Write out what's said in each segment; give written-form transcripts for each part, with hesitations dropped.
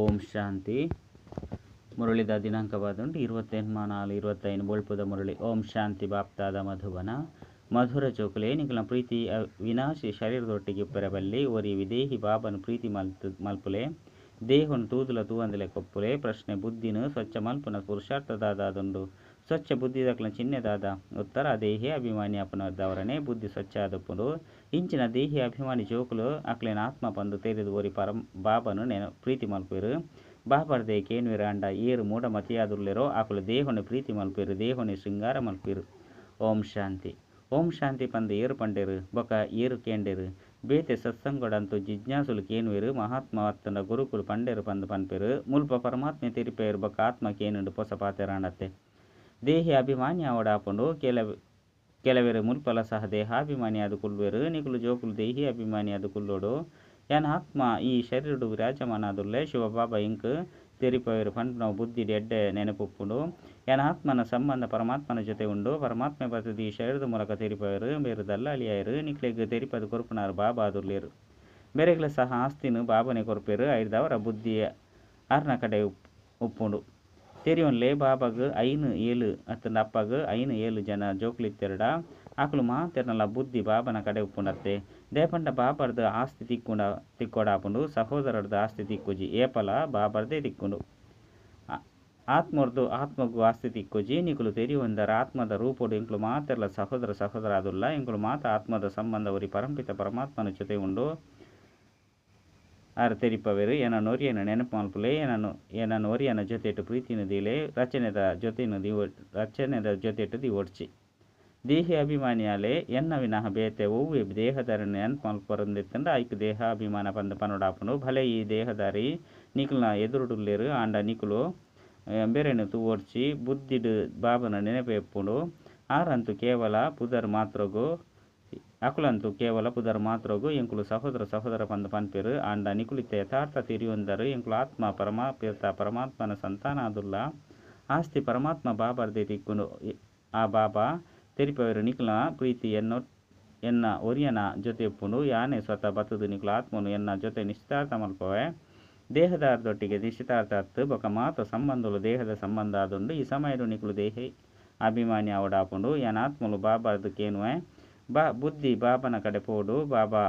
ಓಂ ಶಾಂತಿ. ಮುರಳಿದ ದಿನಾಂಕವಾದುಂಟು 28/4/25 ಬೊಳ್ಪುದ ಮುರಳಿ. ಓಂ ಶಾಂತಿ. ಬಾಪ್ತಾದ ಮಧುಬನ ಮಧುರ ಚೋಕಲೆ ನಿಖಲ ಪ್ರೀತಿ ವಿನಾಶಿ ಶರೀರದೊಟ್ಟಿಗೆ ಉಪ್ಪೆರಬಲ್ಲಿ ಒರಿ ವಿದೇಹಿ ಬಾಬನು ಪ್ರೀತಿ ಮಲ್ಪುಲೆ ದೇಹನು ತೂದುಲ ತೂವಂದಲೆ ಕೊಪ್ಪುಲೆ ಪ್ರಶ್ನೆ ಬುದ್ಧಿನು ಸ್ವಚ್ಛ ಮಲ್ಪುನ ಪುರುಷಾರ್ಥದಾದುಂಡು ಸ್ವಚ್ಛ ಬುದ್ಧಿದಕ್ಲ ಚಿಹ್ನೆದಾದ ಉತ್ತರ ದೇಹಿ ಅಭಿಮಾನಿ ಅಪನದವರನೆ ಬುದ್ಧಿ ಸ್ವಚ್ಛ ಆದಪ್ಪುಡು ಇಂಚಿನ ದೇಹಿ ಅಭಿಮಾನಿ ಜೋಕುಲು ಅಕ್ಲೇನ ಆತ್ಮ ಪಂದು ತೆರೆದು ಒರಿ ಬಾಬನು ಪ್ರೀತಿ ಮಲ್ಪುರು ಬಾಬರ್ದೆ ಕೇನ್ವಿರ ಅಂಡ ಏರು ಮೂಢ ಮತಿಯಾದುರ್ಲೆರೋ ಆಕುಲು ದೇಹನು ಪ್ರೀತಿ ಮಲ್ಪುರು ದೇಹನು ಶೃಂಗಾರ ಮಲ್ಪುರು. ಓಂ ಶಾಂತಿ. ಓಂ ಶಾಂತಿ ಪಂದು ಏರು ಪಂಡೆರು ಬೊಕ ಏರು ಕೇಂಡೆರು ಬೇತೆ ಸತ್ಸಂಗೊಡಂತು ಜಿಜ್ಞಾಸುಲು ಕೇನ್ವಿರು ಮಹಾತ್ಮ ವತ್ತನ ಗುರುಕುಲು ಪಂಡೆರು ಪಂದು ಪನ್ಪೆರು ಮುಲ್ಪ ಪರಮಾತ್ಮ ತಿರುಪೇರು ಬೊಕ ಆತ್ಮ ಕೇನುಂಡು ಪೊಸ ಪಾತೆರಾಂಡತ್ತೆ ದೇಹಿ ಅಭಿಮಾನಿ ಅವಡಾಪುಂಡು ಕೆಲವೆರು ಮುಲ್ಪಲ ಸಹ ದೇಹಾಭಿಮಾನಿ ಅದು ಕುಲ್ವೆರು ನಿಕುಲು ಜೋಕುಲು ದೇಹಿ ಅಭಿಮಾನಿ ಅದು ಕುಲ್ಲೋಡು ಯಾನ ಆತ್ಮ ಈ ಶರೀರಡು ವಿರಾಜಮಾನ ಅದುಲ್ಲೆ ಶಿವಬಾಬಾ ಇಂಕ್ ತೆರಿಪವೆರು ಪಂಡ್ನವು ಬುದ್ಧಿ ಎಡ್ಡೆ ನೆನಪುಪ್ಪುಂಡು ಯಾನ ಆತ್ಮನ ಸಂಬಂಧ ಪರಮಾತ್ಮನ ಜೊತೆ ಉಂಡು ಪರಮಾತ್ಮ ಬರ್ತದ ಈ ಶರೀರದ ಮೂಲಕ ತೆರಿಪವೆರು ಬೇರು ದಲ್ಲಾಳಿಯಾಯರು ನಿಕ್ಲೆಗ್ ತೆರಿಪದು ಕೊರ್ಪುನಾರು ಬಾಬಾ ಅದುರ್ಲೇರು ಬೇರೆಗ್ಲ ಸಹ ಆಸ್ತಿನು ಬಾಬನೆ ಕೊರ್ಪೇರು ಐದವರ ಬುದ್ಧಿ ಅರ್ನ ಕಡೆ ಉಪ್ಪುಂಡು ತೆರಿಯೊನ್ಲೆ ಬಾಬಾಗ 5-7 ಅತ್ತಂದ ಅಪ್ಪಗ 5-7 ಜನ ಜೋಕ್ಲಿತ್ತೆರಡ ಆಕಲು ಮಾತೆರ್ನಲ ಬುದ್ಧಿ ಬಾಬನ ಕಡೆ ಉಪ್ಪುಂಡತ್ತೆ ದೇಪಂಡ ಬಾಬರ್ದ ಆಸ್ತಿ ತಿಕ್ಕೋಡಾಪುಂಡು ಸಹೋದರರ್ದ ಆಸ್ತಿ ತಿಕ್ಕುಜಿ ಏಪಲ ಬಾಬರ್ದೇ ತಿಕ್ಕುಂಡು ಆತ್ಮರ್ದು ಆತ್ಮಗೂ ಆಸ್ತಿ ತಿಕ್ಕುಜಿ ನಿಕುಲು ತೆರಿಯೊಂದರ ಆತ್ಮದ ರೂಪೋಡು ಇಂಕುಲು ಮಾತೆರ್ಲ ಸಹೋದರ ಅದುಲ್ಲ ಇಂಕುಲು ಮಾತ ಆತ್ಮದ ಸಂಬಂಧ ಒರಿ ಪರಂಪಿತ ಪರಮಾತ್ಮನ ಜೊತೆ ಉಂಡು ಆರು ತೆರಿಪವೆರು ಏನನ್ನು ಒರಿಯನ ನೆನಪು ಮಲ್ಪುಲೆ ಏನನ್ನು ಒರಿಯನ ಜೊತೆಟು ಪ್ರೀತಿನ ದಿಲೆ ರಚನೆದ ಜೊತೆಟು ದಿ ಒಡ್ಚಿ ದೇಹಿ ಅಭಿಮಾನಿಯಾಲೆ ಎನ್ನ ವಿನಃ ಬೇತೆ ಒವ್ವೆ ದೇಹದಾರಿನ ನೆನಪು ಮಲ್ಪರಂದೆತ್ತಂಡ ಐಕ್ ದೇಹ ಅಭಿಮಾನ ಪಂದ ಪನೋಡಾಪುಂಡು ಭಲೆ ಈ ದೇಹದಾರಿ ನಿಕುಲ್ನ ಎದುರುಡುಲ್ಲೇರು ಆಂಡ ನಿಕುಲು ಬೇರೆನು ತು ಒಡ್ಚಿ ಬುದ್ಧಿಡು ಬಾಬನ ನೆನಪು ಎಪ್ಪುಂಡು ಆರಂತು ಕೇವಲ ಪುದರ್ ಮಾತ್ರಗು ಅಕುಲಂತೂ ಕೇವಲ ಪುದರ್ ಮಾತ್ರಗು ಎಂಕುಲು ಸಹೋದರ ಪಂದ ಪನ್ಪೆರು ಆಂಡ ನಿಕುಲಿತ ಯಥಾರ್ಥ ತಿರಿಯೊಂದರು ಎಂಕುಲು ಆತ್ಮ ಪರಮಾತ್ಮನ ಸಂತಾನ ಅದುಲ್ಲ ಆಸ್ತಿ ಪರಮಾತ್ಮ ಬಾಬರ್ದೆ ತಿಕ್ಕುಂಡು ಆ ಬಾಬಾ ತೆರಿಪವೆರು ನಿಕುಲ ಪ್ರೀತಿ ಎನ್ನ ಒರಿಯನ ಜೊತೆ ಉಪ್ಪುಂಡು ಯಾನೆ ಸ್ವತಃ ಬತ್ತದು ನಿಕುಲು ಆತ್ಮನು ಎನ್ನ ಜೊತೆ ನಿಶ್ಚಿತಾರ್ಥ ಮಲ್ಪವೆ ದೇಹದಾರದೊಟ್ಟಿಗೆ ನಿಶ್ಚಿತಾರ್ಥ ಹತ್ತು ಬೊಕ ಮಾತ ಸಂಬಂಧಲು ದೇಹದ ಸಂಬಂಧ ಆದುಂಡು ಈ ಸಮಯಡು ನಿಕುಲು ದೇಹಿ ಅಭಿಮಾನಿ ಅವಡಾಪುಂಡು ಯಾನ ಆತ್ಮಲು ಬಾಬಾರ್ದು ಕೇನುವೆ ಬುದ್ಧಿ ಬಾಬನ ಕಡೆ ಪೋಡು ಬಾಬಾ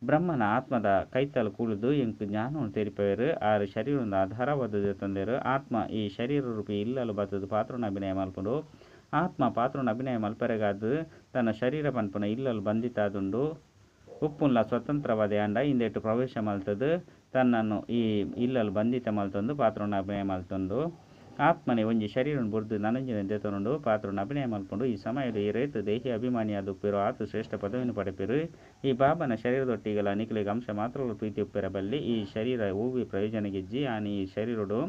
ಬ್ರಹ್ಮನ ಆತ್ಮದ ಕೈತಲು ಕೂಳುದು ಎಂಕು ಜ್ಞಾನವನ್ನು ತೆರಿಪವೆರು ಆರು ಶರೀರದ ಆಧಾರವಾದದ್ದು ತಂದೆರು ಆತ್ಮ ಈ ಶರೀರ ರೂಪಿ ಇಲ್ಲಲು ಬತ್ತದು ಪಾತ್ರನ ಅಭಿನಯ ಮಲ್ಪುಂಡು ಆತ್ಮ ಪಾತ್ರನ ಅಭಿನಯ ಮಲ್ಪರೆಗಾದು ತನ್ನ ಶರೀರ ಪನ್ಪುನ ಇಲ್ಲಲು ಬಂಧಿತಾದುಂಡು ಉಪ್ಪುಲ್ಲ ಸ್ವತಂತ್ರವಾದ ಅಂಡ ಇಂದೆಟ್ಟು ಪ್ರವೇಶ ಮಲ್ತದು ತನ್ನನ್ನು ಈ ಇಲ್ಲಲು ಬಂಧಿತ ಮಲ್ತೊಂದು ಪಾತ್ರನ ಅಭಿನಯ ಮಲ್ತೊಂದು ಆತ್ಮನೆ ಒಂಜಿ ಶರೀರನು ಬುರ್ದು ನನಂಜಿನ ದೆತೊಂಡು ಪಾತ್ರನ ಅಭಿನಯ ಮಲ್ಪುಂಡು ಈ ಸಮಯಡು ಈ ರೇತು ದೇಹಿ ಅಭಿಮಾನಿ ಅದುಪ್ಪೆರು ಆತು ಶ್ರೇಷ್ಠ ಪದವಿಯನ್ನು ಪಡೆಪೆರು ಈ ಬಾಬನ ಶರೀರದೊಟ್ಟಿಗೆಲ ನಿಖಲಿಗೆ ಅಂಶ ಮಾತ್ರ ಪ್ರೀತಿ ಉಪ್ಪೆರಬಲ್ಲಿ ಈ ಶರೀರ ಹೂವಿ ಪ್ರಯೋಜನ ಗೆಜ್ಜಿ ಆನಿ ಈ ಶರೀರಡು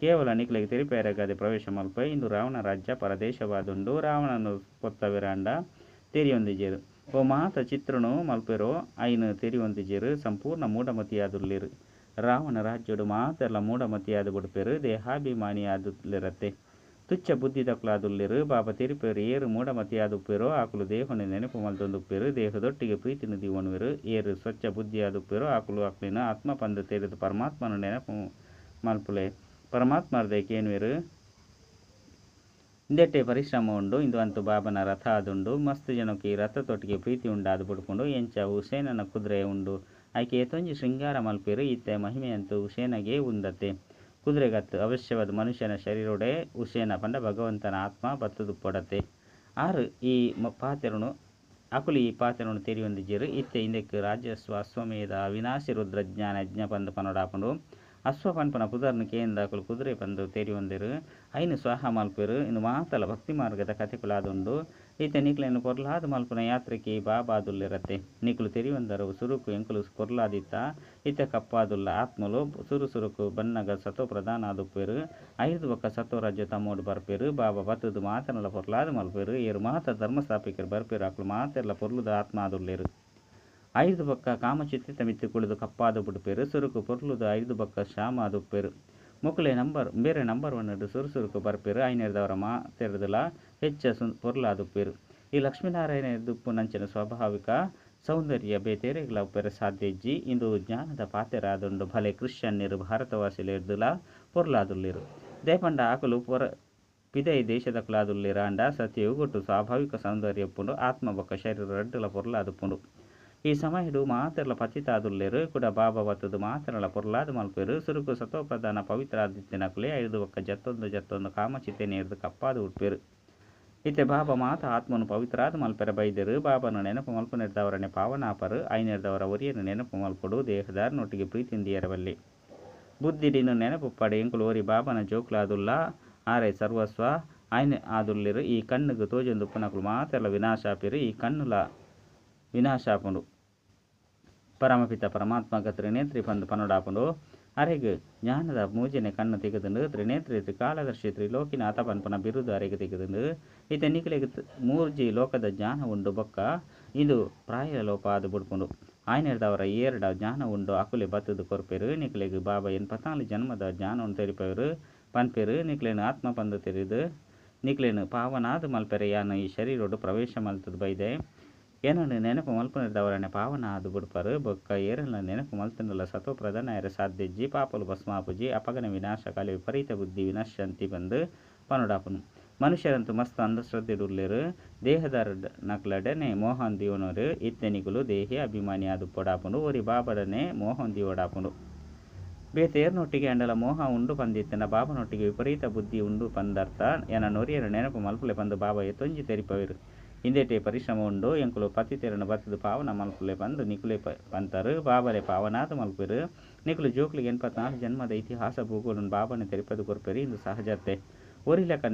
ಕೇವಲ ನಿಖಲಿಗೆ ತೆರಿಪೆರಗಾದೆ ಪ್ರವೇಶ ಮಲ್ಪ ಇಂದು ರಾವಣ ರಾಜ್ಯ ಪರದೇಶವಾದುಂಡು ರಾವಣನು ಪೊತ್ತವೆರಾಂಡ ತೆರಿಯೊಂದಿಜೇರು ಓ ಮಾತ ಚಿತ್ರನು ಮಲ್ಪೆರೋ ಐನು ತೆರಿಯೊಂದಿಜೇರು ಸಂಪೂರ್ಣ ಮೂಢಮತಿಯಾದುರ್ಲಿರು ರಾವಣ ರಾಜ್ಯಡು ಮಾತೆಲ್ಲ ಮೂಢಮತಿಯಾದ ಬಿಡ್ಪೇರು ದೇಹಾಭಿಮಾನಿ ಆದುಲ್ಲಿರತ್ತೆ ತುಚ್ಛ ಬುದ್ಧಿದಕ್ಲಾದುಲ್ಲಿರು ಬಾಬಾ ತಿರುಪೇರು ಏರು ಮೂಢಮತಿಯಾದುಪ್ಪೇರು ಆಕುಲು ದೇಹನ ನೆನಪು ಮಲ್ತೊಂದುಪ್ಪೇರು ದೇಹದೊಟ್ಟಿಗೆ ಪ್ರೀತಿ ನದಿ ಒಣುವೆರು ಏರು ಸ್ವಚ್ಛ ಬುದ್ಧಿಯಾದುಪ್ಪೇರು ಆಕುಲು ಆಕ್ಲಿನ ಆತ್ಮ ಪಂದು ತೆರೆದು ಪರಮಾತ್ಮನ ನೆನಪು ಮಲ್ಪುಲೆ ಪರಮಾತ್ಮರ್ದೆ ಕೇನ್ವೆರು ಇಂದೆಟ್ಟೆ ಪರಿಶ್ರಮ ಉಂಡು ಇಂದು ಅಂತು ಬಾಬನ ರಥ ಆದುಂಡು ಮಸ್ತ್ ಜನಕ್ಕೆ ಈ ರಥದೊಟ್ಟಿಗೆ ಪ್ರೀತಿ ಉಂಡಾದು ಬಿಡ್ಕೊಂಡು ಎಂಚ ಹುಸೇನನ ಕುದುರೆ ಉಂಡು ಆಯ್ಕೆ ಏತೊಂಜಿ ಶೃಂಗಾರ ಮಲ್ಪೇರು ಇತ್ತೆ ಮಹಿಮೆಯಂತೂ ಹುಸೇನಗೆ ಉಂದತ್ತೆ ಕುದುರೆಗತ್ತು ಅವಶ್ಯವಾದ ಮನುಷ್ಯನ ಶರೀರೊಡೆ ಹುಸೇನ ಪಂಡ ಭಗವಂತನ ಆತ್ಮ ಬತ್ತದು ಪೊಡತ್ತೆ ಆರು ಈ ಪಾತೆರನು ಅಕುಲು ಈ ಪಾತೆರನು ತೆರಿಯೊಂದಿಜೇರು ಇತ್ತೆ ಇಂದಕ್ಕೆ ರಾಜಸ್ವ ಅಶ್ವಮೇಧ ಅವಿನಾಶಿ ರುದ್ರಜ್ಞಾನ ಯಜ್ಞ ಪಂದ ಪನೋಡಾಪುಂಡು ಅಶ್ವ ಪನ್ಪನ ಪುದರ್ನು ಕೇಂದ್ರ ಅಕುಲು ಕುದುರೆ ಪಂದು ತೆರಿಯೊಂದಿರು ಐನು ಸ್ವಾಹ ಮಲ್ಪೇರು ಇನ್ನು ಮಾತಲ ಭಕ್ತಿ ಮಾರ್ಗದ ಕಥೆಕುಲಾದುಂಡು ಈತ ನಿಕ್ಲೆನು ಕೊರ್ಲಾದ ಮಲ್ಪುನ ಯಾತ್ರೆಗೆ ಬಾಬಾದುಲ್ಲಿರತ್ತೆ ನಿಕುಲು ತೆರಿಯೊಂದರು ಸುರುಕು ಎಂಕುಲು ಕೊರ್ಲಾದಿತ್ತ ಈತ ಕಪ್ಪಾದುಲ್ಲ ಆತ್ಮಲು ಸುರುಕು ಬನ್ನಗ ಸತೋ ಪ್ರಧಾನ ಆದುಪ್ಪೇರು ಐದು ಬೊಕ್ಕ ಸತೋ ರಾಜ್ಯ ತಮ್ಮೋಡು ಬರ್ಪೇರು ಬಾಬಾ ಬತ್ತದು ಮಾತನಲ ಪೊರ್ಲಾದ ಮಲ್ಪೇರು ಏರು ಮಾತ ಧರ್ಮಸ್ಥಾಪಿಕರು ಬರ್ಪೇರು ಅಕುಲು ಮಾತೆಲ್ಲ ಪೊರ್ಲುದ ಆತ್ಮ ಆದುಲ್ಲೇರು ಐದು ಬೊಕ್ಕ ಕಾಮಚಿತ್ತಿತ ಮಿತ್ತು ಕುಳಿದು ಕಪ್ಪಾದು ಬಿಡ್ಪೇರು ಸುರುಕು ಪೊರ್ಲುದ ಐದು ಬೊಕ್ಕ ಶಾಮ ಆದುಪ್ಪೇರು ಮುಕುಲೆ ಬೇರೆ ನಂಬರ್ 1 ಸುರುಸುರುಕು ಬರ್ಪೇರು ಐನೇರ್ದವರ ಮಾತೆರ್ದಲ ಹೆಚ್ಚ ಪೊರ್ಲಾದುಪ್ಪೇರು ಈ ಲಕ್ಷ್ಮೀನಾರಾಯಣ ದುಪ್ಪು ನಂಚಿನ ಸ್ವಾಭಾವಿಕ ಸೌಂದರ್ಯ ಬೇತೆರೆಗ್ಲ ಉಪ್ಪೆರ ಸಾಧ್ಯಜ್ಜಿ ಇಂದು ಜ್ಞಾನದ ಪಾತೆರಾದುಂಡು ಭಲೆ ಕ್ರಿಶ್ಚಿಯನ್ನಿರು ಭಾರತವಾಸಿಲಿರ್ದುಲ ಪೊರ್ಲಾದುಲ್ಲಿರು ದೇಪಂಡ ಆಕುಲು ಪಿದೈ ದೇಶದ ಕುಲಾದುಲ್ಲಿರಾಂಡ ಸತ್ಯಯುಗೊಟ್ಟು ಸ್ವಾಭಾವಿಕ ಸೌಂದರ್ಯ ಪುಂಡು ಆತ್ಮ ಬೊಕ್ಕ ಶರೀರ ರಡ್ಡುಲ ಪೊರ್ಲಾದುಪ್ಪುಂಡು ಈ ಸಮಯಡು ಮಾತೆರ್ಲ ಪತಿತಾದುಲ್ಲೆರು ಕೂಡ ಬಾಬಾ ಬತ್ತದು ಮಾತೆರಲ ಪೊರ್ಲಾದು ಮಲ್ಪೆರು ಸುರುಕು ಸತೋಪ್ರಧಾನ ಪವಿತ್ರಾದಿತ್ಯನಕುಲೆ ಐದು ಬೊಕ್ಕ ಜತ್ತೊಂದು ಕಾಮಚಿತೆ ನೇರ್ದು ಕಪ್ಪಾದು ಉಟ್ಪೆರು ಇತ್ತೆ ಬಾಬಾ ಮಾತ ಆತ್ಮನು ಪವಿತ್ರಾದ ಮಲ್ಪೆರ ಬೈದರು ಬಾಬಾನು ನೆನಪು ಮಲ್ಪು ನಿರ್ದವರನೆ ಪಾವನಾಪರು ಐನೆರ್ದವರ ಒರಿಯನ್ನು ನೆನಪು ಮಲ್ಪಡು ದೇಹದಾರನೊಟ್ಟಿಗೆ ಪ್ರೀತಿಂದಿಯರವಲ್ಲಿ ಬುದ್ಧಿಡಿನು ನೆನಪು ಪಡೆ ಎಂಕುಲು ಓರಿ ಬಾಬಾನ ಜೋಕ್ಲಾದುಲ್ಲ ಆರೆ ಸರ್ವಸ್ವ ಆಯ್ನೆ ಆದುಲ್ಲಿರು ಈ ಕಣ್ಣುಗು ತೋಜೊಂದು ಉಪ್ಪುನಕುಲು ಮಾತೆಲ್ಲ ವಿನಾಶಾಪಿರು ಈ ಕಣ್ಣುಲ ವಿನಾಶಾಪುಂಡು ಪರಮಪಿತ ಪರಮಾತ್ಮಗ ತ್ರಿನೇತ್ರಿ ಪಂದು ಪನುಡಾಪುಂಡು ಅರೆಗೆ ಜ್ಞಾನದ ಮೂಜನೆ ಕಣ್ಣು ತೆಗೆದುಂಡು ತ್ರಿನೇತ್ರಿ ತ್ರಿಕಾಲದರ್ಶಿ ತ್ರಿಲೋಕಿನಾಥ ಪನ್ಪನ ಬಿರುದು ಅರೆಗೆ ತೆಗೆದುಂಡು ಈತ ನಿಖಲೆಗೆ ಮೂರ್ಜಿ ಲೋಕದ ಜ್ಞಾನ ಉಂಡು ಬೊಕ್ಕ ಇದು ಪ್ರಾಯ ಲೋಪ ಅದು ಬುಡ್ಪುಂಡು ಆಯ್ನೆರ್ದವರ ಏರಡ ಜ್ಞಾನ ಉಂಡು ಅಕುಲೆ ಬತ್ತದು ಕೊರ್ಪೆರು ನಿಖಲೆಗೆ ಬಾಬಾ 84 ಜನ್ಮದ ಜ್ಞಾನವನ್ನು ತೆರಿಪೆರು ಪನ್ಪೆರು ನಿಖಲೇನು ಆತ್ಮ ಪಂದು ತೆರೆದು ನಿಖಲೇನು ಪಾವನಾದ ಮಲ್ಪೆರೆ ಯಾನು ಈ ಶರೀರೋಡು ಪ್ರವೇಶ ಮಲ್ತದು ಬೈದೆ ಏನನ್ನು ನೆನಪು ಮಲ್ಪನಿರ್ದವರನೆ ಪಾವನ ಅದು ಬುಡ್ಪರು ಬೊಕ್ಕ ಏರಲ್ಲ ನೆನಪು ಮಲ್ತನಲ್ಲ ಸತೋ ಪ್ರಧಾನ ಎರ ಸಾಧ್ಯಜ್ಜಿ ಪಾಪಲು ಭಸ್ಮಾಪುಜಿ ಅಪಗನ ವಿನಾಶ ಕಾಲ ವಿಪರೀತ ಬುದ್ಧಿ ವಿನಶ್ಯಂತಿ ಬಂದು ಪನುಡಾಪನು ಮನುಷ್ಯರಂತೂ ಮಸ್ತ್ ಅಂಧಶ್ರದ್ಧೆಡುಲ್ಲೇರು ದೇಹದಾರ ನಕ್ಲಡನೆ ಮೋಹನ್ ದಿವನರು ಇತ್ತೆನಿಗುಲು ದೇಹಿ ಅಭಿಮಾನಿ ಅದು ಪೊಡಾಪುಂಡು ಒರಿ ಬಾಬಡನೆ ಮೋಹನ್ ದಿವಡಾಪುಂಡು ಬೇತೇರ್ನೊಟ್ಟಿಗೆ ಅಂಡಲ ಮೋಹ ಉಂಡು ಪಂದಿತ್ತನ ಬಾಬನೊಟ್ಟಿಗೆ ವಿಪರೀತ ಬುದ್ಧಿ ಉಂಡು ಪಂದರ್ಥ ಎನ ನೊರಿಯರ ನೆನಪು ಮಲ್ಪುಲೆ ಪಂದು ಬಾಬಾ ಎತ್ತೊಂಜಿ ತೆರಿಪವಿರು ಇಂದೇಟೆ ಪರಿಶ್ರಮ ಉಂಡು ಎಂಕುಲು ಪತಿತೆರನು ಬತ್ತದು ಪಾವನ ಮಲ್ಪುಲೆ ಪಂದು ನಿಕುಲೆ ಪಂತರು ಬಾಬಲೆ ಪಾವನಾದ ಮಲ್ಪೆರು ನಿಕುಲು ಜೋಕ್ಲಿಗೆ 84 ಜನ್ಮದ ಇತಿಹಾಸ ಭೂಗೋಳನ್ನು ಬಾಬನ ತೆರಿಪದು ಕೊರ್ಪೆರು ಇಂದು ಸಹಜತೆ ಒರಿಲೆಕ್ಕ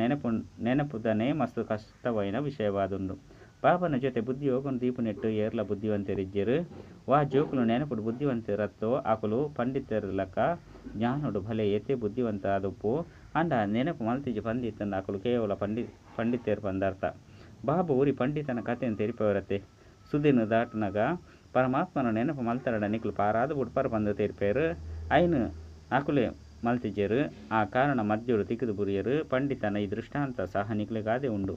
ನೆನಪುದನೆ ಮಸ್ತು ಕಷ್ಟವೈನ ವಿಷಯವಾದುಂಡು ಬಾಬನ ಜೊತೆ ಬುದ್ಧಿಯೋಗನು ದೀಪು ನೆಟ್ಟು ಏರ್ಲ ಬುದ್ಧಿವಂತರಿಜ್ಜರು ವಾ ಜೋಕುಲು ನೆನಪುಡು ಬುದ್ಧಿವಂತರತ್ತೋ ಆಕುಲು ಪಂಡಿತರ್ಲಕ ಜ್ಞಾನೋಡು ಭಲೆ ಎತ್ತೆ ಬುದ್ಧಿವಂತ ಆದುಪ್ಪು ಅಂಡ ನೆನಪು ಮಲ್ತಿಜಿ ಪಂಡಿತನ ಆಕುಲು ಕೇವಲ ಪಂಡಿತೇರು ಪಂದರ್ಥ ಬಾಬು ಊರಿ ಪಂಡಿತನ ಕಥೆಯನ್ನು ತೆರಿಪವರತ್ತೆ ಸುದಿನ ದಾಟನಾಗ ಪರಮಾತ್ಮನ ನೆನಪು ಮಲ್ತರಡ ನಿಕುಲು ಪಾರಾದು ಬುಡ್ಪರು ಪಂದು ತೆರಿಪೇರು ಐನು ಆಕುಲೆ ಮಲ್ತಿಜರು ಆ ಕಾರಣ ಮಧ್ಯುಡು ತಿಕ್ಕಿದು ಬುರಿಯರು ಪಂಡಿತನ ಈ ದೃಷ್ಟಾಂತ ಸಹ ನಿಕುಲೆಗಾದೆ ಉಂಡು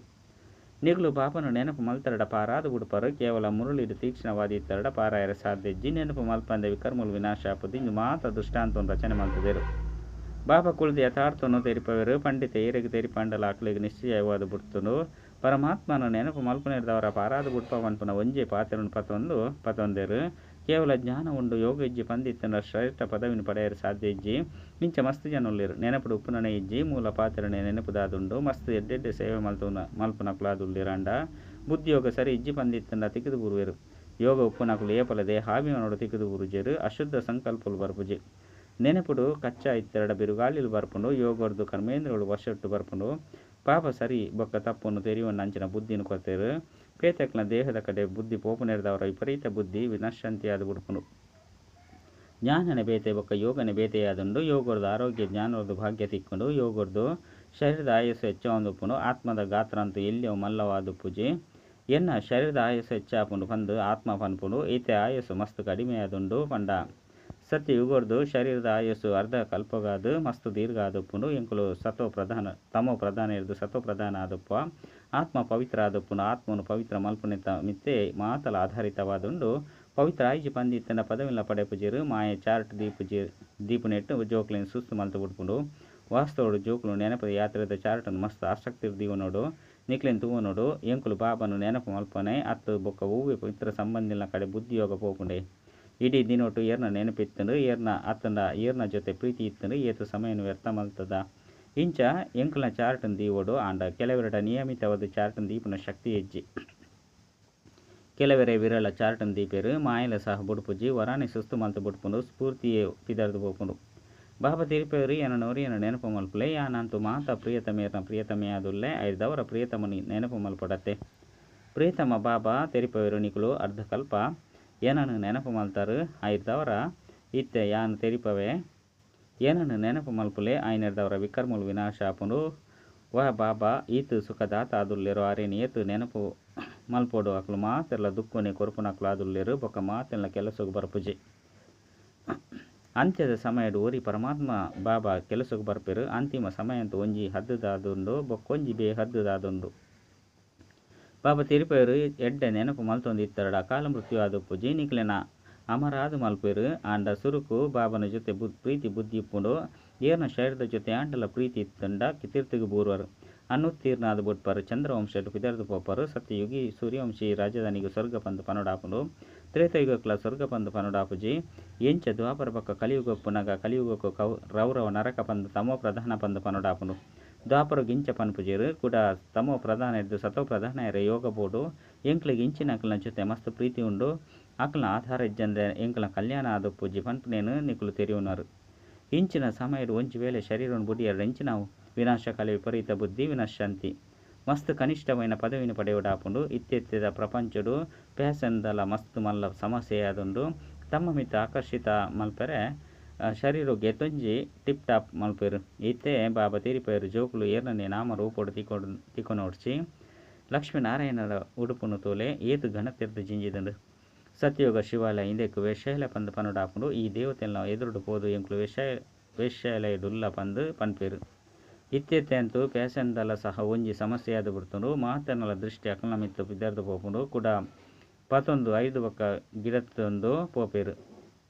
ನಿಗುಲು ಬಾಬನು ನೆನಪು ಮಲ್ತರಡ ಪಾರಾದು ಬುಡ್ಪರು ಕೇವಲ ಮುರುಳಿಡು ತೀಕ್ಷ್ಣವಾದಿ ಇತ್ತರಡ ಪಾರಾಯರ ಸಾಧ್ಯಜ್ಜಿ ನೆನಪು ಮಲ್ಪಂದ ವಿಕರ್ಮುಲು ವಿನಾಶಾಪುದು ಇಂದು ಮಾತ ದೃಷ್ಟಾಂತವನ್ನು ರಚನೆ ಮಲ್ತಿದರು ಬಾಬಾ ಕುಳಿದು ಯಥಾರ್ಥವನ್ನು ತೆರಿಪವರು ಪಂಡಿತ ಏರೆಗೆ ತೆರಿಪಂಡಲ ಆಕಲಿಗೆ ನಿಶ್ಚಯವಾದ ಬುಡ್ತನು ಪರಮಾತ್ಮನ ನೆನಪು ಮಲ್ಪನಿರ್ದವರ ಪಾರಾದ ಬುಡ್ಪ ಮನ್ಪುನ ಒಂಜೆ ಪಾತ್ರನು ಪತೊಂದರು ಕೇವಲ ಜ್ಞಾನ ಉಂಡು ಯೋಗ ಇಜ್ಜಿ ಪಂದಿತ್ತನ ಶ್ರೇಷ್ಠ ಪದವಿನ ಪಡೆಯರು ಸಾಧ್ಯ ಇಜ್ಜಿ ಮಿಂಚ ಮಸ್ತ್ ಜನುಲ್ಲಿರು ನೆನಪುಡು ಉಪ್ಪುನನೆ ಇಜ್ಜಿ ಮೂಲ ಪಾತ್ರನೆ ನೆನಪುದಾದುಂಡು ಮಸ್ತ್ ಎಡ್ಡೆಡ್ಡೆ ಸೇವೆ ಮಲ್ಪನಕ್ಲಾದುಲ್ಲಿರಂಡ ಬುದ್ಧಿಯೋಗ ಸರಿ ಇಜ್ಜಿ ಪಂದಿತ್ತನ ತಿಕ್ಕಿದು ಬುರುವೆರು ಯೋಗ ಉಪ್ಪುನಕುಲು ಏಪಲದೆ ಹಾವಿನೋಡು ತಿಕ್ಕಿದು ಬುರುಜೆರು ಅಶುದ್ಧ ಸಂಕಲ್ಪಲು ಬರ್ಪುಜಿ ನೆನಪುಡು ಕಚ್ಚಾ ಇತ್ತೆರಡ ಬಿರುಗಾಳಿಲು ಬರ್ಪುಂಡು ಯೋಗರ್ದು ಕರ್ಮೇಂದ್ರಗಳು ವರ್ಷಟ್ಟು ಬರ್ಪುಂಡು ಪಾಪ ಸರಿ ಬೊಕ್ಕ ತಪ್ಪನ್ನು ತೆರೆಯುವನ್ನ ಅಂಚಿನ ಬುದ್ಧಿನ ಕೊತ್ತೇರು ಪೇತಕ್ನ ದೇಹದ ಕಡೆ ಬುದ್ಧಿ ಪೋಪು ನೆರೆದವರ ವಿಪರೀತ ಬುದ್ಧಿ ವಿನಶ್ಯಂತಿಯಾದ ಬುಡ್ಪುಂಡು ಜ್ಞಾನನೆ ಬೇತೆ ಬೊಕ್ಕ ಯೋಗನೆ ಬೇತೆಯಾದುಂಡು ಯೋಗರ್ದು ಆರೋಗ್ಯ ಜ್ಞಾನರದು ಭಾಗ್ಯ ತಿಕ್ಕೊಂಡು ಯೋಗರ್ದು ಶರೀರದ ಆಯಸ್ಸು ಹೆಚ್ಚಾವಂದುಪ್ಪುಂಡು ಆತ್ಮದ ಗಾತ್ರ ಅಂತೂ ಎಲ್ಲಿಯೋ ಮಲ್ಲವಾದುಪ್ಪುಜಿ ಎನ್ನ ಶರೀರದ ಆಯಸ್ಸು ಹೆಚ್ಚಾಪುಂಡು ಪಂದು ಆತ್ಮ ಪನ್ಪುಂಡು ಈತೆ ಆಯಸ್ಸು ಮಸ್ತ್ ಕಡಿಮೆಯಾದುಂಡು ಪಂಡ ಸತ್ಯ ಯುಗರ್ದು ಶರೀರದ ಆಯಸ್ಸು ಅರ್ಧ ಕಲ್ಪಗಾದು ಮಸ್ತು ದೀರ್ಘ ಆದುಪ್ಪುಂಡು ಎಂಕುಲು ತಮೋ ಪ್ರಧಾನ ಇರ್ದು ಸತೋ ಪ್ರಧಾನ ಆದುಪ್ಪ ಆತ್ಮ ಪವಿತ್ರ ಆದುಪ್ಪುಂಡು ಆತ್ಮನು ಪವಿತ್ರ ಮಲ್ಪುನಿತ ಮಿತ್ತೆ ಮಾತಲ ಆಧಾರಿತವಾದುಂಡು ಪವಿತ್ರ ಆಯ್ಜಿ ಪಂದಿತ್ತನ ಪದವಿಲ್ಲ ಪಡೆಪುಜಿರು ಮಾಯೆ ಚಾರ್ಟ್ ದೀಪು ನೆಟ್ಟು ಜೋಕ್ಲಿನ ಸುಸ್ತು ಮಲ್ತು ಬಿಡ್ಪುಂಡು ವಾಸ್ತವಡು ಜೋಕ್ಲು ನೆನಪದ ಯಾತ್ರೆದ ಚಾರ್ಟನ್ನು ಮಸ್ತ್ ಆಸಕ್ತಿ ದೀವನೋಡು ನಿಕ್ಲೆನ್ ತೂವನೋಡು ಎಂಕುಲು ಬಾಬನು ನೆನಪು ಮಲ್ಪನೆ ಅತ್ತು ಬೊಕ್ಕ ಹೂವೆ ಪವಿತ್ರ ಸಂಬಂಧಿನ ಕಡೆ ಬುದ್ಧಿಯೋಗ ಪೋಪುಂಡೆ ಇಡೀ ದಿನೊಟ್ಟು ಏರ್ನ ನೆನಪಿತ್ತಂಡು ಏರ್ನ ಜೊತೆ ಪ್ರೀತಿ ಇತ್ತಂಡು ಏತು ಸಮಯನು ವ್ಯರ್ಥ ಮಲ್ತದ ಇಂಚ ಎಂಕುಲ್ನ ಚಾರ್ಟನ್ ದೀವೋಡು ಆಂಡ ಕೆಲವೆರಡ ನಿಯಮಿತವಾದ ಚಾರ್ಟನ್ ದೀಪನ ಶಕ್ತಿ ಹೆಜ್ಜಿ ಕೆಲವೆರೆ ವಿರಳ ಚಾರ್ಟನ್ ದೀಪೇರು ಮಾಯಲ ಸಹ ಬುಡ್ಪುಜಿ ವರಾಣಿ ಸುಸ್ತು ಮಲ್ತು ಬುಡ್ಪುಂಡು ಸ್ಫೂರ್ತಿಯೇ ಪಿದರ್ದು ಪೋಪುಂಡು ಬಾಬಾ ತಿರುಪೇರು ಏನನೋರಿ ಏನ ನೆನಪು ಮಲ್ಪಲೆ ಯಾನಂತೂ ಮಾತ ಪ್ರಿಯತಮೇರ್ನ ಪ್ರಿಯತಮೆಯಾದುಲ್ಲೆ ಐದವರ ಪ್ರಿಯತಮನಿ ನೆನಪು ಮಲ್ಪಡತ್ತೆ ಪ್ರಿಯತಮ ಬಾಬಾ ತೆರಿಪೇರು ನಿಕುಲು ಅರ್ಧಕಲ್ಪ ಏನನ್ನು ನೆನಪು ಮಲ್ತಾರು ಐದವರ ಇತ್ತೆ ಯಾನು ತೆರಿಪವೆ ಏನನ್ನು ನೆನಪು ಮಲ್ಪುಲೆ ಐನೆರ್ದವರ ವಿಕರ್ಮುಲು ವಿನಾಶ ಆಪುಂಡು ವಾ ಬಾಬಾ ಈತು ಸುಖದಾತ ಆದುಲ್ಲೆರು ಆರೇನು ಏತು ನೆನಪು ಮಲ್ಪೋಡು ಅಕ್ಲು ಮಾತೆಲ್ಲ ದುಃಖನೆ ಕೊರುಪುನಕ್ಲು ಆದುಲ್ಲೆರು ಬೊಕ್ಕ ಮಾತೆಲ್ಲ ಕೆಲಸಕ್ಕೆ ಬರ್ಪುಜಿ ಅಂತ್ಯದ ಸಮಯಡು ಓರಿ ಪರಮಾತ್ಮ ಬಾಬಾ ಕೆಲಸಕ್ಕೆ ಬರ್ಪೆರು ಅಂತಿಮ ಸಮಯ ಅಂತ ಒಂಜಿ ಹದ್ದುದಾದುಂಡು ಬೊಕ್ಕೊಂಜಿ ಬೇ ಹದ್ದುದಾದುಂಡು ಬಾಬಾ ತಿರುಪೇರು ಎಡ್ಡೆ ನೆನಪು ಮಲ್ತೊಂದು ಇತ್ತರಡ ಕಾಲ ಮೃತ್ಯು ಆದುಪ್ಪುಜಿ ನಿಕ್ಲೆನ ಅಮರಾದು ಮಲ್ಪೇರು ಆಂಡ ಸುರುಕು ಬಾಬನ ಜೊತೆ ಪ್ರೀತಿ ಬುದ್ಧಿ ಇಪ್ಪುಂಡು ಏರ್ನ ಶರೀರದ ಜೊತೆ ಆಂಡಲ ಪ್ರೀತಿ ಇತ್ತಂಡ ತೀರ್ಥಿಗೆ ಬೂರ್ವರು ಅನ್ನುತ್ತೀರ್ನಾದ ಬುಟ್ಪರು ಚಂದ್ರವಂಶ ಪಿದರ್ದು ಪೋಪರು ಸತ್ಯಯುಗಿ ಸೂರ್ಯವಂಶಿ ರಾಜಧಾನಿಗೆ ಸ್ವರ್ಗ ಪಂದು ಪನೋಡಾಪುಂಡು ತ್ರೇತಯುಗಕ್ಲ ಸ್ವರ್ಗ ಪಂದು ಪನೋಡಾಪುಜಿ ಎಂಚ ದ್ವಾಪರ ಪಕ್ಕ ಕಲಿಯುಗಪ್ಪುನಗ ಕಲಿಯುಗಕ್ಕೂ ರೌರವ ನರಕ ಪಂದು ತಮೋ ಪ್ರಧಾನ ಪಂದು ಪನೋಡಾಪುಂಡು ದ್ವಾಪರ ಗಿಂಚ ಪನ್ಪುಜೇರು ಕೂಡ ತಮೋ ಪ್ರಧಾನ ಇದ್ದು ಸತೋ ಪ್ರಧಾನ ಇರ ಯೋಗ ಬೋಡು ಎಂಕ್ಲಿಗೆ ಇಂಚಿನ ಅಕ್ಲನ ಜೊತೆ ಮಸ್ತ್ ಪ್ರೀತಿ ಉಂಡು ಅಕ್ಲನ ಆಧಾರ ಇಜ್ಜಂದೆ ಎಂಕ್ಲ ಕಲ್ಯಾಣ ಆದ ಪೂಜಿ ಪನ್ಪನೇನು ನಿಕ್ಲು ತೆರೆಯುವರು ಇಂಚಿನ ಸಮಯದ ಒಂಜಿ ವೇಳೆ ಶರೀರವನ್ನು ಬುಡಿಯರು ಇಂಚಿನವು ವಿನಾಶಕಾಲ ವಿಪರೀತ ಬುದ್ಧಿ ವಿನಶಾಂತಿ ಮಸ್ತ್ ಕನಿಷ್ಠమైన ಪದವಿನ ಪಡೆಯುವುದಾಪುಂಡು ಇತ್ತೆತ್ತದ ಪ್ರಪಂಚಡು ಪ್ಯಾಸಂದಲ ಮಸ್ತ್ ಮಲ್ಲ ಸಮಸ್ಯೆ ಆದುಂಡು ತಮ್ಮ ಮಿತ್ತ ಆಕರ್ಷಿತ ಮಲ್ಪರೆ ಶರೀರ ಗೆತ್ತೊಂಜಿ ಟಿಪ್ ಟಾಪ್ ಮಲ್ಪೇರು ಇತ್ತೆ ಬಾಬಾ ತೀರಿಪೇರು ಜೋಕುಲು ಏರ್ನೇ ನಾಮ ರೂಪೋಡು ತಿಕ್ಕೊನೋಡ್ಸಿ ಲಕ್ಷ್ಮೀನಾರಾಯಣರ ಉಡುಪುನು ತೋಲೆ ಏತು ಘನತೀರ್ಥ ಜಿಂಜಿದಂಡು ಸತ್ಯಯೋಗ ಶಿವಾಲಯ ಹಿಂದೆಕ್ಕು ವೇಶ್ಯಾಲಯ ಪಂದು ಪನುಡಾಪುಂಡು ಈ ದೇವತೆಲ್ಲ ಎದುರುಡು ಪೋದು ಎಂಕ್ಲು ವೇಶ್ಯಾಲಯಡುಲ್ಲ ಪಂದು ಪನ್ಪೇರು ಇತ್ತೆತ್ತೆ ಅಂತೂ ಪ್ಯಾಸಂದಲ ಸಹ ಒಂಜಿ ಸಮಸ್ಯೆ ಆದ ಬಿಡ್ತುಂಡು ಮಾತನಲ ದೃಷ್ಟಿ ಅಕಲ್ನ ಮಿತ್ತು ಬಿದ್ದಾರ್ದು ಪೋಪುಂಡು ಕೂಡ 5 ಬಕ್ಕ ಗಿಡತ್ತೊಂದು ಪೋಪೇರು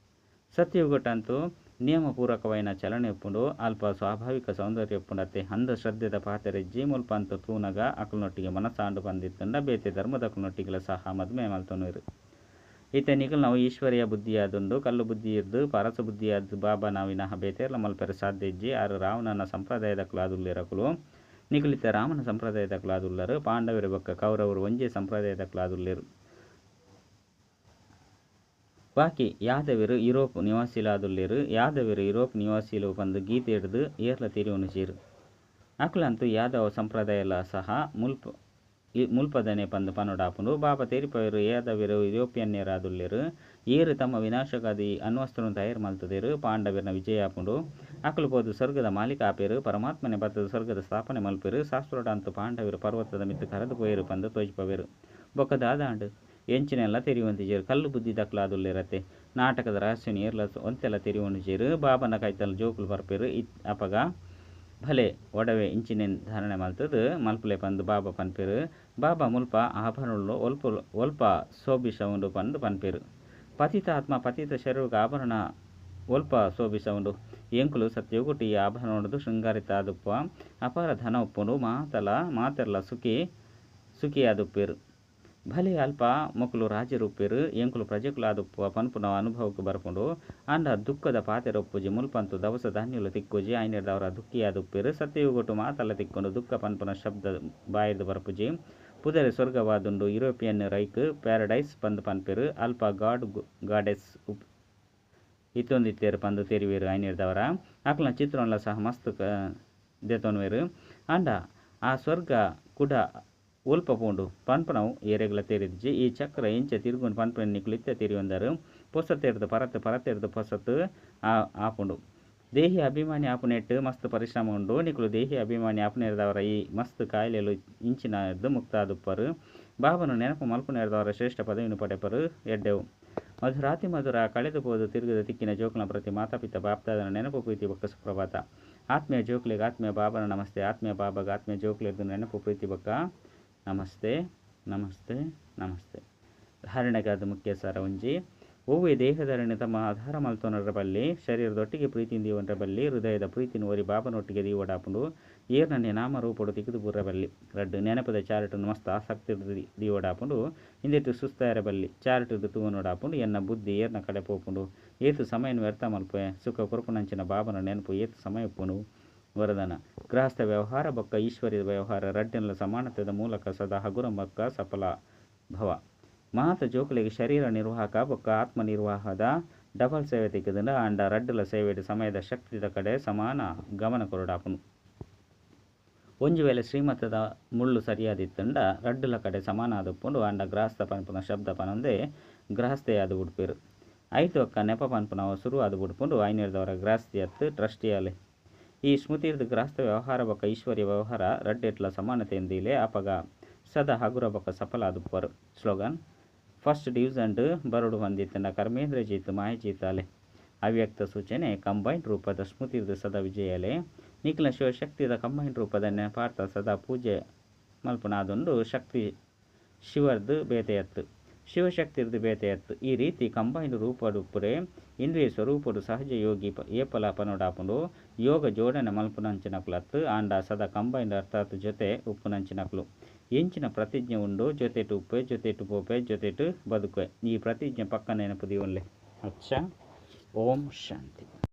ಸತ್ಯಯುಗಟ್ಟಂತೂ ನಿಯಮಪೂರ್ವಕವೈನ ಚಲನೆ ಉಪ್ಪುಂಡು ಅಲ್ಪ ಸ್ವಾಭಾವಿಕ ಸೌಂದರ್ಯ ಉಪ್ಪುಂಡತ್ತೆ ಅಂಧ ಶ್ರದ್ಧೆದ ಪಾತೆರೆಜ್ಜಿ ಮುಲ್ಪಂತ ತೂನಗ ಅಕಲ್ನೊಟ್ಟಿಗೆ ಮನಸ್ಸಾಂಡು ಬಂದಿತ್ತಂಡ ಬೇತೆ ಧರ್ಮದ ಅಕಲ್ನೊಟ್ಟಿಗೆಲ ಸಹ ಮದುವೆ ಮಲ್ತೊನೂರು ಈತೆ ನಿಖಲ್ ನಾವು ಈಶ್ವರಿಯ ಬುದ್ಧಿಯಾದುಂಡು ಕಲ್ಲು ಬುದ್ಧಿ ಇದ್ದು ಪರಸ ಬುದ್ಧಿಯಾದ ಬಾಬಾ ನಾವಿನ ಬೇತೆರ್ಲ ಮಲ್ಪೆರ ಸಾಧ್ಯ ಇಜ್ಜಿ ಆರು ರಾವಣನ ಸಂಪ್ರದಾಯದ ಕ್ಲಾದುಲ್ಲಿರಕುಲು ನಿಖಲಿತ ರಾಮನ ಸಂಪ್ರದಾಯದ ಕ್ಲಾದುಲ್ಲರು ಪಾಂಡವರ ಬಕ್ಕ ಕೌರವರು ಒಂಜೇ ಸಂಪ್ರದಾಯದ ಕ್ಲಾದುಲ್ಲಿರು ಬಾಕಿ ಯಾದವರು ಯುರೋಪ್ ನಿವಾಸಿಲಾದುಲ್ಲಿರು ಯಾದವರು ಯುರೋಪ್ ನಿವಾಸಿಲು ಬಂದು ಗೀತೆ ಹಿಡಿದು ಏರ್ಲ ತಿರುವನು ಚೀರು ಅಕ್ಲಂತೂ ಯಾದವ ಸಂಪ್ರದಾಯಲ ಸಹ ಮುಲ್ಪದನೆ ಪಂದು ಪನೋಡಾಪುಂಡು ಬಾಬಾ ತೆರಿಪವರು ಯಾದವರು ಯುರೋಪಿಯನ್ಯರಾದುಲ್ಲಿರು ಏರು ತಮ್ಮ ವಿನಾಶಕಾದಿ ಅಣ್ವಸ್ತ್ರವನ್ನು ತಯಾರು ಮಲ್ತದೇರು ಪಾಂಡವರನ ವಿಜಯ ಆಪುಂಡು ಅಕಲು ಪೋದು ಸ್ವರ್ಗದ ಮಾಲೀಕ ಆಪೇರು ಪರಮಾತ್ಮನೆ ಬತ್ತದ ಸ್ವರ್ಗದ ಸ್ಥಾಪನೆ ಮಲ್ಪೇರು ಶಾಸ್ತ್ರೋಡಂತು ಪಾಂಡವರು ಪರ್ವತದ ಮಿತ್ತು ಕರೆದು ಪೋಯರು ಪಂದು ತೋಜ್ಪವೇರು ಬೊಕ್ಕದಾದಾಂಡು ಎಂಚಿನೆಲ್ಲ ತೆರಿವಂತಿಜೇರು ಕಲ್ಲು ಬುದ್ಧಿ ದಕ್ಲಾದುಲ್ಲಿರತ್ತೆ ನಾಟಕದ ರಹಸ್ಯನ ಏರ್ಲ ಒಂತೆಲ್ಲ ತೆರಿವಂತಿಜೇರು ಬಾಬನ ಕೈತಲ್ ಜೋಕುಲು ಬರ್ಪೇರು ಅಪಗ ಭಲೆ ಒಡವೆ ಇಂಚಿನೆನ್ ಧಾರಣೆ ಮಲ್ತದು ಮಲ್ಪುಲೆ ಪಂದು ಬಾಬಾ ಪನ್ಪೇರು ಬಾಬಾ ಮುಲ್ಪ ಆಭರಣಗಳು ಒಲ್ಪ ಶೋಭಿಸವುಂಡು ಪಂದು ಪನ್ಪೇರು ಪತಿತ ಆತ್ಮ ಪತಿತ ಶರೀರಕ್ಕೆ ಆಭರಣ ಒಲ್ಪ ಶೋಭಿಸವುಂಡು ಎಂಕುಲು ಸತ್ಯಗುಟಿ ಈ ಆಭರಣದು ಶೃಂಗಾರಿತ ಆದುಪ್ಪ ಅಪಾರ ಧನ ಉಪ್ಪುಂಡು ಮಾತೆರ್ಲ ಸುಖಿಯಾದುಪ್ಪೇರು ಭಲೆ ಅಲ್ಪ ಮೊಕ್ಕಲು ರಾಜರುಪ್ಪೇರು ಎಂಕುಲು ಪ್ರಜೆಕುಲಾದುಪ್ಪ ಪನ್ಪುನ ಅನುಭವಕ್ಕೆ ಬರ್ಪುಂಡು ಅಂಡ ದುಃಖದ ಪಾತೆರೊಪ್ಪುಜಿ ಮುಲ್ಪಂತು ದವಸ ಧಾನ್ಯಲು ತಿಕ್ಕುಜಿ ಐನೆರ್ದವರ ದುಃಖಿಯಾದುಪ್ಪೇರು ಸತ್ಯಯುಗೊಟ್ಟು ಮಾತಲ್ಲ ತಿಕ್ಕೊಂಡು ದುಃಖ ಪನ್ಪುನ ಶಬ್ದ ಬಾಯಿರ್ದು ಬರ್ಪುಜಿ ಪುದರೆ ಸ್ವರ್ಗವಾದುಂಡು ಯುರೋಪಿಯನ್ ರೈಕ್ ಪ್ಯಾರಡೈಸ್ ಪಂದು ಪನ್ಪೇರು ಅಲ್ಪ ಗಾಡೆಸ್ ಇತ್ತೊಂದಿತ್ತೇರು ಪಂದು ತೆರಿವೇರು ಐನೆರ್ದವರ ಅಕ್ಲನ ಚಿತ್ರಣಲ ಸಹ ಮಸ್ತ್ ದೆತೊನ್ವೇರು ಅಂಡ ಆ ಸ್ವರ್ಗ ಕೂಡ ಒಲ್ಪ ಪೋಂಡು ಪನ್ಪನವು ಏರೆಗ್ಲ ತೆರಿದ್ಜಿ ಈ ಚಕ್ರ ಇಂಚ ತಿರುಗುಂಡು ಪನ್ಪನ ನಿಕ್ಲು ಇತ್ತೆ ತಿರಿಯೊಂದರು ಪೊಸತ್ತೆರ್ದು ಪರತ್ತೆರ್ದು ಪೊಸತ್ತು ಆಪುಂಡು ದೇಹಿ ಅಭಿಮಾನಿ ಆಪುನೆಟ್ಟು ಮಸ್ತ್ ಪರಿಶ್ರಮ ಉಂಡು ನಿಕ್ಲು ದೇಹಿ ಅಭಿಮಾನಿ ಆಪುನೆರ್ದವರ ಈ ಮಸ್ತ್ ಕಾಯಿಲೆಲು ಇಂಚಿನದ್ದು ಮುಕ್ತ ಆದುಪ್ಪರು ಬಾಬನು ನೆನಪು ಮಲ್ಪುನೆರ್ದವರ ಶ್ರೇಷ್ಠ ಪದವಿನ ಪಡೆಪರು ಎಡ್ಡೆವು ಮಧುರ ಕಳೆದು ಹೋದು ತಿರುಗದ ತಿಕ್ಕಿನ ಜೋಕುಲ ಪ್ರತಿ ಮಾತಾಪಿತ ಬಾಪ್ತಾದನ ನೆನಪು ಪ್ರೀತಿ ಬಕ್ಕ ಸುಪ್ರಭಾತ ಆತ್ಮೀಯ ಜೋಕ್ಲಿಗೆ ಆತ್ಮೀಯ ಬಾಬನ ನಮಸ್ತೆ ಆತ್ಮೀಯ ಬಾಬಾಗ ಆತ್ಮೀಯ ಜೋಕ್ಲಿರ್ದು ನೆನಪು ಪ್ರೀತಿ ಬಕ್ಕ ನಮಸ್ತೆ ನಮಸ್ತೆ ನಮಸ್ತೆ ಧಾರಣೆಗಾದ ಮುಖ್ಯ ಸಾರ ಒಂಜಿ ಒವ್ವೆ ದೇಹಧಾರಣೆ ತಮ್ಮ ಆಧಾರ ಮಲ್ತೋನರ ಬಲ್ಲಿ ಶರೀರದೊಟ್ಟಿಗೆ ಪ್ರೀತಿಯಿಂದ ದೀವನರ ಬಲ್ಲಿ ಹೃದಯದ ಪ್ರೀತಿನ ಓರಿ ಬಾಬನೊಟ್ಟಿಗೆ ದೀವಡಾಪುಂಡು ಏರ್ನನ್ನೇ ನಾಮರೂಪಡು ತಿಕ್ಕಿದು ಬುರ್ರ ಬಲ್ಲಿ ರಡ್ಡು ನೆನಪದ ಚಾರಿಟನ್ನು ಮಸ್ತ್ ಆಸಕ್ತಿ ದೀವಡಾಪುಂಡು ಹಿಂದೆಟ್ಟು ಸುಸ್ತಾಯರ ಬಲ್ಲಿ ಚಾರಿಟದ ತೂವನೋಡಾಪುಂಡು ಎನ್ನ ಬುದ್ಧಿ ಏರ್ನ ಕಡೆ ಪೋಪುಂಡು ಏತು ಸಮಯನ ವ್ಯರ್ಥ ಮಲ್ಪೆ ಸುಖ ಕುರುಪುನಂಚಿನ ಬಾಬನ ನೆನಪು ಏತು ಸಮಯ ಉಪ್ಪುಂಡು ವರದಾನ ಗೃಹಸ್ಥ ವ್ಯವಹಾರ ಬೊಕ್ಕ ಈಶ್ವರ್ಯದ ವ್ಯವಹಾರ ರಡ್ಡೆಲ್ಲ ಸಮಾನತೆದ ಮೂಲಕ ಸದಾ ಹಗುರ ಬೊಕ್ಕ ಸಫಲ ಭವ ಮಾತ ಜೋಕುಲಿಗೆ ಶರೀರ ನಿರ್ವಾಹಕ ಬೊಕ್ಕ ಆತ್ಮ ನಿರ್ವಾಹದ ಡಬಲ್ ಸೇವೆ ತೆಗೆದ ಅಂಡ ರಡ್ಡಲ ಸೇವೆದ ಸಮಯದ ಶಕ್ತಿದ ಕಡೆ ಸಮಾನ ಗಮನ ಕೊರಡಾಪುನು ಒಂಜು ವೇಳೆ ಶ್ರೀಮತದ ಮುಳ್ಳು ಸರಿಯಾದಿತ್ತಂಡ ರಡ್ಡುಲ ಕಡೆ ಸಮಾನ ಆದುಪ್ಪುಂಡು ಅಂಡ ಗೃಹಸ್ಥ ಪನ್ಪುನ ಶಬ್ದ ಪನೊಂದೆ ಗೃಹಸ್ಥೆಯಾದು ಉಡ್ಪೇರು ಐದು ಅಕ್ಕ ನೆಪ ಪನ್ಪುನ ಶುರು ಆದು ಉಡ್ಪುಂಡು ಐನೇರ್ದವರ ಗೃಹಸ್ಥಿಯತ್ತು ಟ್ರಸ್ಟಿಯಾಲೆ ಈ ಸ್ಮೃತಿರ್ದು ಗೃಹಸ್ಥ ವ್ಯವಹಾರ ಬೊಕ್ಕ ಈಶ್ವರ್ಯ ವ್ಯವಹಾರ ರಡ್ಡೆಟ್ಲ ಸಮಾನತೆಯಿಂದಿಲೆ ಅಪಗ ಸದಾ ಹಗುರ ಬೊಕ್ಕ ಸಫಲ ಆದುಪ್ಪರು ಸ್ಲೋಗನ್ ಫಸ್ಟ್ ಡಿವಿಸನ್ ಬರಡು ಹೊಂದಿತ್ತಂಡ ಕರ್ಮೇಂದ್ರ ಜೀತ್ ಮಾಯ ಜೀತಾಲೆ ಅವ್ಯಕ್ತ ಸೂಚನೆ ಕಂಬೈನ್ಡ್ ರೂಪದ ಸ್ಮೃತಿರ್ದು ಸದಾ ವಿಜಯಲೆ ನಿಖಿಲ ಶಿವಶಕ್ತಿದ ಕಂಬೈನ್ಡ್ ರೂಪದ ನೆನಪಾರ್ಥ ಸದಾ ಪೂಜೆ ಮಲ್ಪನಾದೊಂದು ಶಕ್ತಿ ಶಿವರ್ದು ಬೇತೆಯತ್ತು, ಶಿವಶಕ್ತಿರ್ದು ಬೇತೆಯತ್ತು. ಈ ರೀತಿ ಕಂಬೈಂಡ್ ರೂಪಡುಪ್ಪುರೆ ಇಂದ್ರಿಯ ಸ್ವರೂಪಡು ಸಹಜ ಯೋಗಿ ಏಪಲ ಪನೋಡಾಪುಂಡು ಯೋಗ ಜೋಡಣೆ ಮಲ್ಪುನಂಚಿನಕ್ಲತ್ತು ಆಂಡ ಸದಾ ಕಂಬೈಂಡ್ ಅರ್ಥಾತ್ ಜೊತೆ ಉಪ್ಪುನಂಚಿನಕ್ಲು ಎಂಚಿನ ಪ್ರತಿಜ್ಞೆ ಉಂಡು. ಜೊತೆಟು ಉಪ್ಪೆ, ಜೊತೆಟು ಪೋಪೆ, ಜೊತೆಟು ಬದುಕುವೆ. ಈ ಪ್ರತಿಜ್ಞೆ ಪಕ್ಕ ನೆನಪು ದಿವನ್ಲೆ. ಅಚ್ಚ. ಓಂ ಶಾಂತಿ.